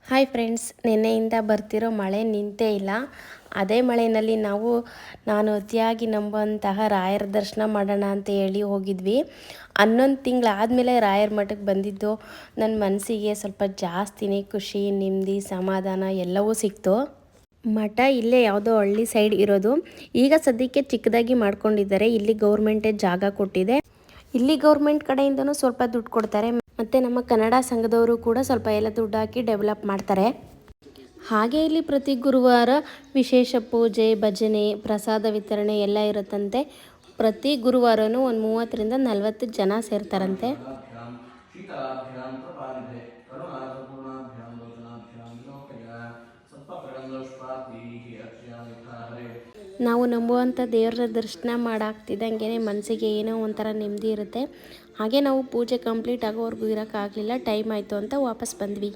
Hi friends, ನಿನ್ನೆಯಿಂದ ಬರ್ತಿರೋ ಮಳೆ ನಿಂತೇ ಇಲ್ಲ. ಅದೇ ಮಳೆಯಲ್ಲಿ ನಾನು ಅತಿಯಾಗಿ ನಂಬುವಂತಹ ರಾಯರ ದರ್ಶನ ಮಾಡೋಣ ಅಂತ ಹೇಳಿ ಹೋಗಿದ್ವಿ. 11 ತಿಂಗಳಾದಮೇಲೆ ರಾಯರ ಮಠಕ್ಕೆ ಬಂದಿದ್ದು ನನ್ನ ಮನಸ್ಸಿಗೆ ಸ್ವಲ್ಪ ಜಾಸ್ತಿನೇ ಖುಷಿ, ನೆಮ್ಮದಿ, ಸಮಾಧಾನ ಎಲ್ಲವೂ ಸಿಕ್ತು. ಮಠ ಇಲ್ಲೇ ಯಾವುದೋ ಹಳ್ಳಿ ಸೈಡ್ ಇರೋದು. ಈಗ ಸದ್ಯಕ್ಕೆ ಚಿಕ್ಕದಾಗಿ ಮಾಡ್ಕೊಂಡಿದ್ದಾರೆ. ಇಲ್ಲಿ ಗೌರ್ಮೆಂಟೇ ಜಾಗ ಕೊಟ್ಟಿದೆ. ಇಲ್ಲಿ ಗೌರ್ಮೆಂಟ್ ಕಡೆಯಿಂದನೂ ಸ್ವಲ್ಪ ದುಡ್ಡು ಕೊಡ್ತಾರೆ. ಮತ್ತು ನಮ್ಮ ಕನ್ನಡ ಸಂಘದವರು ಕೂಡ ಸ್ವಲ್ಪ ಎಲ್ಲ ದುಡ್ಡು ಹಾಕಿ ಡೆವಲಪ್ ಮಾಡ್ತಾರೆ. ಹಾಗೆ ಇಲ್ಲಿ ಪ್ರತಿ ಗುರುವಾರ ವಿಶೇಷ ಪೂಜೆ, ಭಜನೆ, ಪ್ರಸಾದ ವಿತರಣೆ ಎಲ್ಲ ಇರುತ್ತಂತೆ. ಪ್ರತಿ ಗುರುವಾರನೂ ಒಂದು 30ರಿಂದ 40 ಜನ ಸೇರ್ತಾರಂತೆ. ನಾವು ನಂಬುವಂಥ ದೇವರ ದರ್ಶನ ಮಾಡಾಗ್ತಿದ್ದಂಗೆ ಮನಸ್ಸಿಗೆ ಏನೋ ಒಂಥರ ನೆಮ್ಮದಿ ಇರುತ್ತೆ. ಹಾಗೆ ನಾವು ಪೂಜೆ ಕಂಪ್ಲೀಟ್ ಆಗೋವರೆಗೂ ಇರೋಕ್ಕಾಗಲಿಲ್ಲ, ಟೈಮ್ ಆಯಿತು ಅಂತ ವಾಪಸ್ ಬಂದ್ವಿ.